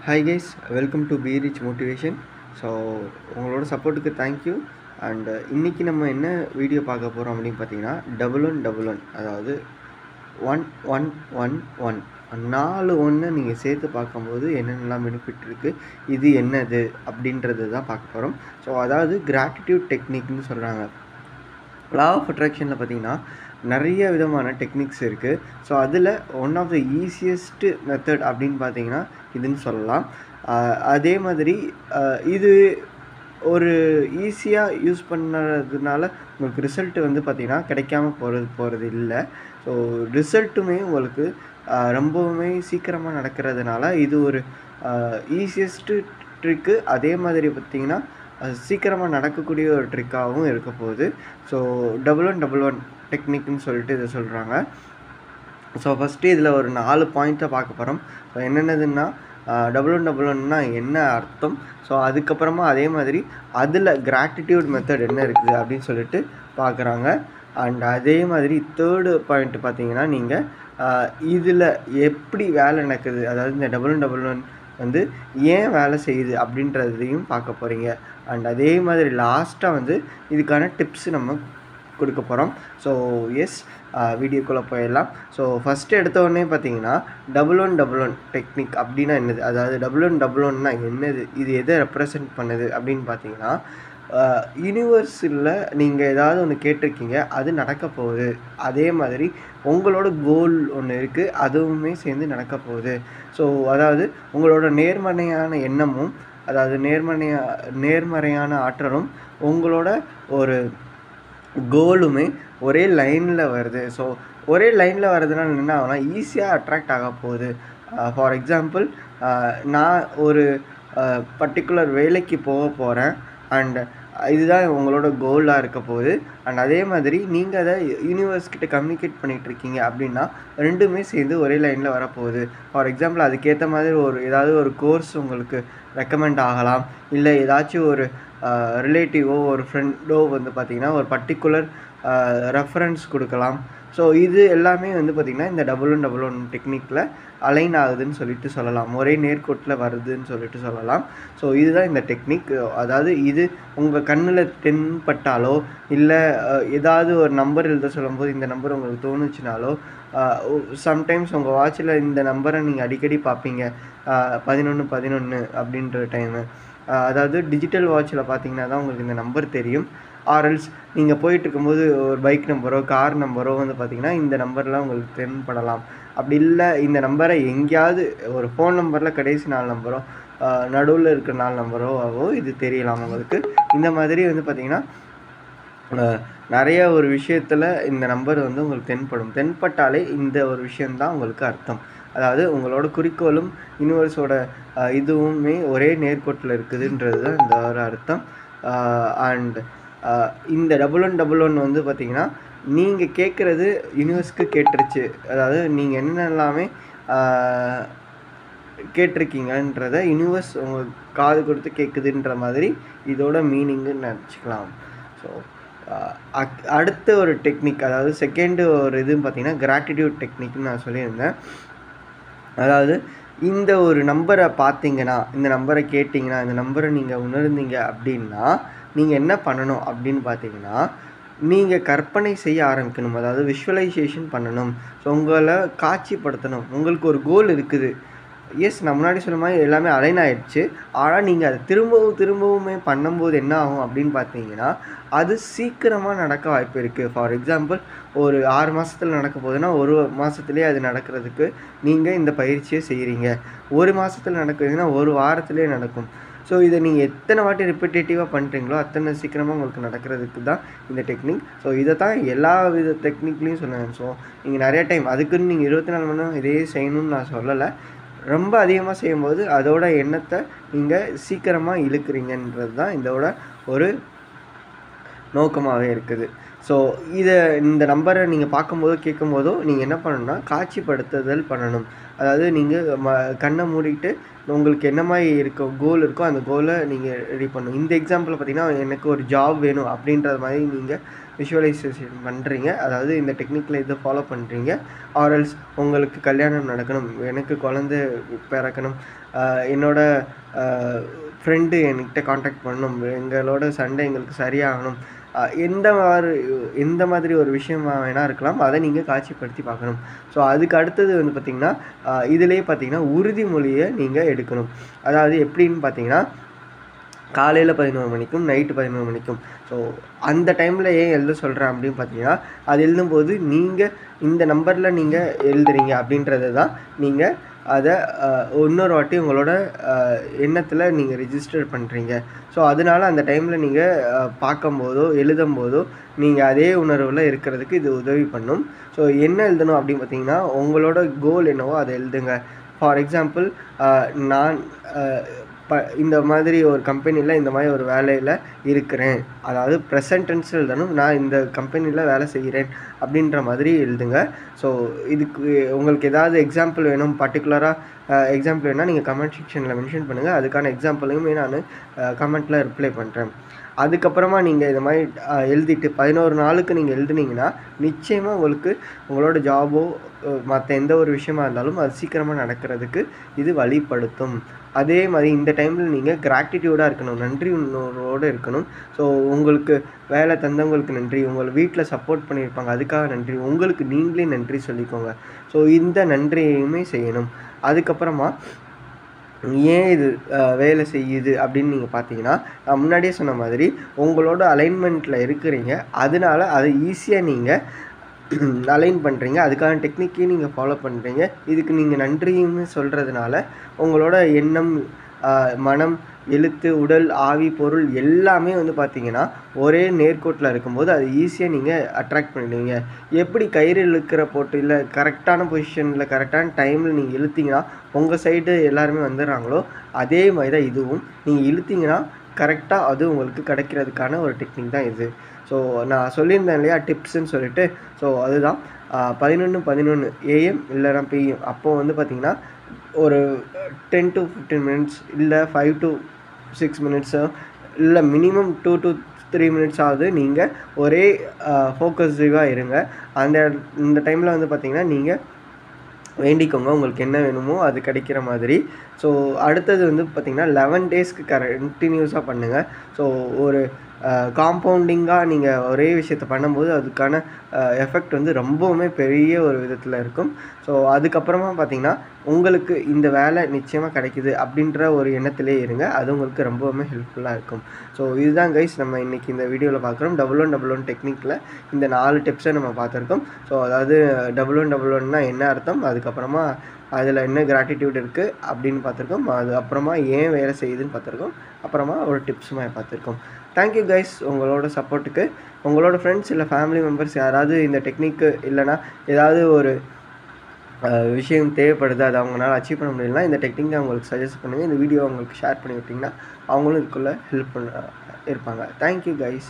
Hi guys, welcome to be rich motivation. So உங்களோட சப்போர்ட்டுக்கு thank you. And இன்றைக்கி நம்ம என்ன வீடியோ பார்க்க போகிறோம் அப்படின்னு பார்த்தீங்கன்னா, 1111, அதாவது 1111 4 1 நீங்கள் சேர்த்து பார்க்கும்போது என்னென்னலாம் பெனிஃபிட் இருக்குது, இது என்னது அப்படின்றது தான் பார்க்க போகிறோம். ஸோ அதாவது கிராட்டிடியூட் டெக்னிக்னு சொல்கிறாங்க. லா ஆஃப் அட்ராக்ஷனில் பார்த்தீங்கன்னா நிறைய விதமான டெக்னிக்ஸ் இருக்குது. ஸோ அதில் one of the easiest method அப்படின்னு பார்த்தீங்கன்னா இதுன்னு சொல்லலாம். அதே மாதிரி இது ஒரு ஈஸியாக யூஸ் பண்ணுறதுனால உங்களுக்கு ரிசல்ட்டு வந்து பார்த்திங்கன்னா கிடைக்காம போகிறது இல்லை. ஸோ ரிசல்ட்டுமே உங்களுக்கு ரொம்பவுமே சீக்கிரமாக நடக்கிறதுனால இது ஒரு ஈஸியஸ்ட்டு ட்ரிக்கு. அதே மாதிரி பார்த்திங்கன்னா சீக்கிரமாக நடக்கக்கூடிய ஒரு ட்ரிக்காகவும் இருக்க போகுது. ஸோ 1111 டெக்னிக்னு சொல்லிட்டு இதை சொல்கிறாங்க. ஸோ ஃபஸ்ட்டு இதில் ஒரு 4 பாயிண்ட்டை பார்க்க போகிறோம். ஸோ என்னென்னதுன்னா 1111னா என்ன அர்த்தம், ஸோ அதுக்கப்புறமா அதே மாதிரி அதில் கிராட்டிடியூட் மெத்தட் என்ன இருக்குது அப்படின்னு சொல்லிட்டு பார்க்குறாங்க. அண்ட் அதே மாதிரி தேர்டு பாயிண்ட்டு பார்த்தீங்கன்னா நீங்கள் இதில் எப்படி வேலை நடக்குது, அதாவது இந்த 1111 வந்து ஏன் வேலை செய்யுது அப்படின்றதையும் பார்க்க போகிறீங்க. அண்ட் அதே மாதிரி லாஸ்ட்டாக வந்து இதுக்கான டிப்ஸ் நம்ம கொடுக்க போகிறோம். ஸோ எஸ், வீடியோக்குள்ளே போயிடலாம். ஸோ ஃபஸ்ட்டு எடுத்தோடனே பார்த்தீங்கன்னா 1111 டெக்னிக் அப்படின்னா என்னது, அதாவது 1111னா என்னது, இது எதை ரெப்ரசன்ட் பண்ணுது அப்படின்னு பார்த்தீங்கன்னா, யூனிவர்ஸில் நீங்கள் ஏதாவது ஒன்று கேட்டிருக்கீங்க, அது நடக்க போகுது. அதே மாதிரி உங்களோட கோல் ஒன்று இருக்குது, அதுவுமே சேர்ந்து நடக்க போகுது. ஸோ அதாவது உங்களோட நேர்மறையான எண்ணமும், அதாவது நேர்மறையான ஆற்றலும் உங்களோட ஒரு கோலுமே ஒரே லைனில் வருது. ஸோ ஒரே லைனில் வர்றதுனால என்ன ஆகும்னா ஈஸியாக அட்ராக்ட் ஆக போகுது. ஃபார் எக்ஸாம்பிள், நான் ஒரு பர்டிகுலர் வேலைக்கு போக போகிறேன் அண்ட் இதுதான் உங்களோட கோலாக இருக்க போகுது. அண்ட் அதே மாதிரி நீங்கள் அதை யூனிவர்ஸ்கிட்ட கம்யூனிகேட் பண்ணிகிட்ருக்கீங்க அப்படின்னா ரெண்டுமே சேர்ந்து ஒரே லைனில் வரப்போகுது. ஃபார் எக்ஸாம்பிள், அதுக்கேற்ற மாதிரி ஏதாவது ஒரு கோர்ஸ் உங்களுக்கு ரெக்கமெண்ட் ஆகலாம். இல்லை ஏதாச்சும் ஒரு ரிலேட்டிவோ ஒரு ஃப்ரெண்டோ வந்து பார்த்திங்கன்னா ஒரு பர்டிகுலர் ரெஃபரன்ஸ் கொடுக்கலாம். ஸோ இது எல்லாமே வந்து பார்த்திங்கன்னா இந்த 1111 டெக்னிக்கில் அலைன் ஆகுதுன்னு சொல்லிட்டு சொல்லலாம், ஒரே நேர்கோட்டில் வருதுன்னு சொல்லிட்டு சொல்லலாம். ஸோ இதுதான் இந்த டெக்னிக். அதாவது இது உங்கள் கண்ணில் தென்பட்டாலோ இல்லை ஏதாவது ஒரு நம்பர் எழுத சொல்லும்போது இந்த நம்பர் உங்களுக்கு தோணுச்சுனாலோ, சம்டைம்ஸ் உங்கள் வாட்சில் இந்த நம்பரை நீங்கள் அடிக்கடி பார்ப்பீங்க, 1111 அப்படின்ற டைமு. அதாவது டிஜிட்டல் வாட்சில் பார்த்தீங்கன்னா தான் உங்களுக்கு இந்த நம்பர் தெரியும். ஆர்எல்ஸ் நீங்கள் போயிட்டுருக்கும்போது ஒரு பைக் நம்பரோ கார் நம்பரோ வந்து பார்த்திங்கன்னா இந்த நம்பர்லாம் உங்களுக்கு தென்படலாம். அப்படி இல்லை இந்த நம்பரை எங்கேயாவது ஒரு ஃபோன் நம்பரில் கடைசி 4 நம்பரோ நடுவில் இருக்கிற 4 நம்பரோ இது தெரியலாம் உங்களுக்கு. இந்த மாதிரி வந்து பார்த்திங்கன்னா நிறைய ஒரு விஷயத்தில் இந்த நம்பர் வந்து உங்களுக்கு தென்பட்டாலே இந்த ஒரு விஷயந்தான் உங்களுக்கு அர்த்தம். அதாவது உங்களோட குறிக்கோளும் யூனிவர்ஸோட இதுவுமே ஒரே நேர்கோட்டில் இருக்குதுன்றது தான் இந்த ஒரு அர்த்தம். அண்ட் இந்த 1111 வந்து பார்த்திங்கன்னா நீங்கள் கேட்குறது யூனிவர்ஸ்க்கு கேட்டுருச்சு. அதாவது நீங்கள் என்னெல்லாமே கேட்டிருக்கீங்கன்றத யூனிவர்ஸ் உங்கள் காது கொடுத்து கேட்குதுன்ற மாதிரி இதோட மீனிங்குன்னு நினச்சிக்கலாம். ஸோ அடுத்த ஒரு டெக்னிக், அதாவது செகண்டு ஒரு இதுன்னு பார்த்திங்கன்னா கிராட்டிடியூட் டெக்னிக்னு நான் சொல்லியிருந்தேன். அதாவது இந்த ஒரு நம்பரை பார்த்தீங்கன்னா, இந்த நம்பரை கேட்டிங்கன்னா, இந்த நம்பரை நீங்கள் உணர்ந்தீங்க அப்படின்னா நீங்கள் என்ன பண்ணணும் அப்படின்னு பார்த்தீங்கன்னா, நீங்கள் கற்பனை செய்ய ஆரம்பிக்கணும். அதாவது விஷுவலைசேஷன் பண்ணணும். ஸோ உங்களை காட்சிப்படுத்தணும். உங்களுக்கு ஒரு கோல் இருக்குது. எஸ், நான் முன்னாடி சொன்ன மாதிரி எல்லாமே அலைன் ஆகிடுச்சு. ஆனால் நீங்கள் அதை திரும்பவுமே பண்ணும்போது என்ன ஆகும் அப்படின்னு பார்த்தீங்கன்னா, அது சீக்கிரமாக நடக்க வாய்ப்பு இருக்குது. ஃபார் எக்ஸாம்பிள், ஒரு 6 மாதத்தில் நடக்க போகுதுன்னா 1 மாதத்துலேயே அது நடக்கிறதுக்கு நீங்கள் இந்த பயிற்சியை செய்கிறீங்க. 1 மாதத்தில் நடக்குதுன்னா 1 வாரத்துலேயே நடக்கும். ஸோ இதை நீங்கள் எத்தனை வாட்டி ரிப்பீட்டேட்டிவாக பண்ணுறீங்களோ அத்தனை சீக்கிரமாக உங்களுக்கு நடக்கிறதுக்கு தான் இந்த டெக்னிக். ஸோ இதை தான் எல்லா வித டெக்னிக்லேயும் சொன்னேன். ஸோ நீங்கள் நிறைய டைம் அதுக்குன்னு நீங்கள் 24 மணி நேரம் இதே செய்யணும்னு நான் சொல்லலை. ரொம்ப அதிகமாக செய்யும்போது அதோட எண்ணத்தை நீங்கள் சீக்கிரமாக இழுக்கிறீங்கன்றது தான் இதோட ஒரு நோக்கமாகவே இருக்குது. ஸோ இந்த நம்பரை நீங்கள் பார்க்கும்போதோ கேட்கும்போதோ நீங்கள் என்ன பண்ணணும்னா காட்சிப்படுத்துதல் பண்ணணும். அதாவது நீங்கள் கண்ணை மூடிட்டு உங்களுக்கு என்ன மாதிரி கோல் இருக்கோ அந்த கோலை நீங்கள் ரெடி பண்ணணும். இந்த எக்ஸாம்பிளில் பார்த்தீங்கன்னா எனக்கு ஒரு ஜாப் வேணும் அப்படின்றது மாதிரி நீங்கள் விஷுவலைசேஷன் பண்ணுறீங்க, அதாவது இந்த டெக்னிக்கில் இதை ஃபாலோ பண்ணுறீங்க, ஆர்எல்ஸ் உங்களுக்கு கல்யாணம் நடக்கணும், எனக்கு குழந்தை பிறக்கணும், என்னோட ஃப்ரெண்டு என்கிட்ட காண்டாக்ட் பண்ணணும், எங்களோட சண்டை எங்களுக்கு சரியாகணும், எந்த மாதிரி ஒரு விஷயமா வேணா இருக்கலாம், அதை நீங்கள் காட்சிப்படுத்தி பார்க்கணும். ஸோ அதுக்கு அடுத்தது வந்து பார்த்திங்கன்னா, இதிலேயே பார்த்திங்கன்னா உறுதிமொழியை நீங்கள் எடுக்கணும். அதாவது எப்படின்னு பார்த்தீங்கன்னா, காலையில் 11 மணிக்கும் நைட்டு 11 மணிக்கும். ஸோ அந்த டைமில் ஏன் எழுத சொல்கிறேன் அப்படின்னு பார்த்தீங்கன்னா, அது எழுதும்போது நீங்கள் இந்த நம்பரில் நீங்கள் எழுதுறீங்க அப்படின்றத தான் நீங்கள் அதை இன்னொரு வாட்டி உங்களோட எண்ணத்தில் நீங்கள் ரிஜிஸ்டர் பண்ணுறீங்க. ஸோ அதனால அந்த டைமில் நீங்கள் பார்க்கும்போதோ எழுதும்போதோ நீங்கள் அதே உணர்வில் இருக்கிறதுக்கு இது உதவி பண்ணும். ஸோ என்ன எழுதணும் அப்படின்னு பார்த்தீங்கன்னா, உங்களோட கோல் என்னவோ அதை எழுதுங்க. ஃபார் எக்ஸாம்பிள், நான் இந்த மாதிரி ஒரு கம்பெனியில் இந்த மாதிரி ஒரு வேலையில் இருக்கிறேன், அதாவது ப்ரெசன்ட் டென்ஸ் எழுதணும், நான் இந்த கம்பெனியில் வேலை செய்கிறேன் அப்படின்ற மாதிரி எழுதுங்க. ஸோ இதுக்கு உங்களுக்கு ஏதாவது எக்ஸாம்பிள் வேணும், பர்டிகுலராக எக்ஸாம்பிள் வேணால் நீங்கள் கமெண்ட் செக்ஷனில் மென்ஷன் பண்ணுங்கள், அதுக்கான எக்ஸாம்பிளையுமே நான் கமெண்ட்டில் ரிப்ளை பண்ணுறேன். அதுக்கப்புறமா நீங்கள் இந்த மாதிரி எழுதிட்டு 11 நாளுக்கு நீங்கள் எழுதுனீங்கன்னா நிச்சயமாக உங்களுக்கு உங்களோட ஜாபோ மற்ற எந்த ஒரு விஷயமா இருந்தாலும் அது சீக்கிரமாக நடக்கிறதுக்கு இது வழிப்படுத்தும். அதே மாதிரி இந்த டைமில் நீங்கள் கிராட்டிடியூடாக இருக்கணும், நன்றி உணர்வோடு இருக்கணும். ஸோ உங்களுக்கு வேலை தந்தவங்களுக்கு நன்றி, உங்கள் வீட்டில் சப்போர்ட் பண்ணியிருப்பாங்க அதுக்காக நன்றி, உங்களுக்கு நீங்களே நன்றி சொல்லிக்கோங்க. ஸோ இந்த நன்றியுமே செய்யணும். அதுக்கப்புறமா ஏன் இது வேலை செய்யுது அப்படின்னு நீங்கள் பார்த்தீங்கன்னா, நான் முன்னாடியே சொன்ன மாதிரி உங்களோட அலைன்மெண்ட்டில் இருக்கிறீங்க, அதனால அதை ஈஸியாக நீங்கள் அலைன் பண்ணுறீங்க, அதுக்கான டெக்னிக்கையும் நீங்கள் ஃபாலோ பண்ணுறீங்க. இதுக்கு நீங்கள் நன்றியுமே சொல்கிறதுனால உங்களோட எண்ணம், மனம், எழுத்து, உடல், ஆவி, பொருள் எல்லாமே வந்து பார்த்திங்கன்னா ஒரே நேர்கோட்டில் இருக்கும்போது அது ஈஸியாக நீங்கள் அட்ராக்ட் பண்ணிடுவீங்க. எப்படி கயிறு இழுக்கிற போட்டியில் கரெக்டான பொசிஷனில் கரெக்டான டைமில் நீங்கள் இழுத்தீங்கன்னா உங்கள் சைடு எல்லாருமே வந்துடுறாங்களோ, அதே மாதிரி தான் இதுவும். நீங்கள் இழுத்தீங்கன்னா கரெக்டாக அது உங்களுக்கு கிடைக்கிறதுக்கான ஒரு டெக்னிக் தான் இது. ஸோ நான் சொல்லியிருந்தேன் இல்லையா டிப்ஸுன்னு சொல்லிட்டு, ஸோ அதுதான் 11:11 AM இல்லைனா PM அப்போது வந்து பார்த்திங்கன்னா ஒரு 10 to 15 மினிட்ஸ் இல்லை 5 to 6 மினிட்ஸோ இல்லை மினிமம் 2 to 3 மினிட்ஸ் ஆகுது நீங்கள் ஒரே ஃபோக்கஸிவாக இருங்க. இந்த டைமில் வந்து பார்த்திங்கன்னா நீங்கள் வேண்டிக்கோங்க உங்களுக்கு என்ன வேணுமோ அது கிடைக்கிற மாதிரி. ஸோ அடுத்தது வந்து பார்த்திங்கன்னா 11 டேஸ்க்கு கண்டினியூஸாக பண்ணுங்கள். ஸோ ஒரு காம்பவுண்டிங்காக நீங்கள் ஒரே விஷயத்த பண்ணும்போது அதுக்கான எஃபெக்ட் வந்து ரொம்பவுமே பெரிய ஒரு விதத்தில் இருக்கும். ஸோ அதுக்கப்புறமா பார்த்திங்கன்னா உங்களுக்கு இந்த வேலை நிச்சயமாக கிடைக்குது அப்படின்ற ஒரு எண்ணத்திலே இருங்க, அது உங்களுக்கு ரொம்பவுமே ஹெல்ப்ஃபுல்லாக இருக்கும். ஸோ இதுதான் கைஸ் நம்ம இன்றைக்கி இந்த வீடியோவில் பார்க்குறோம். 1111 டெக்னிக்கில் இந்த 4 டிப்ஸை நம்ம பார்த்துருக்கோம். ஸோ அதாவது 1111னா என்ன அர்த்தம், அதுக்கப்புறமா அதில் என்ன கிராட்டிடியூட் இருக்குது அப்படின்னு பார்த்துருக்கோம், அது அப்புறமா ஏன் வேலை செய்யுதுன்னு பார்த்துருக்கோம், அப்புறமா ஒரு டிப்ஸுமாக பார்த்துருக்கோம். தேங்க்யூ கைஸ் உங்களோட சப்போர்ட்டுக்கு. உங்களோட ஃப்ரெண்ட்ஸ் இல்லை ஃபேமிலி மெம்பர்ஸ் யாராவது இந்த டெக்னிக்கு இல்லைனா ஏதாவது ஒரு விஷயம் தேவைப்படுது, அதை அவங்களால அச்சீவ் பண்ண முடியலனா இந்த டெக்னிக்கை அவங்களுக்கு சஜஸ்ட் பண்ணுங்கள். இந்த வீடியோ அவங்களுக்கு ஷேர் பண்ணி விட்டிங்கன்னா அவங்களும் இதுக்குள்ளே ஹெல்ப் இருப்பாங்க. Thank you guys.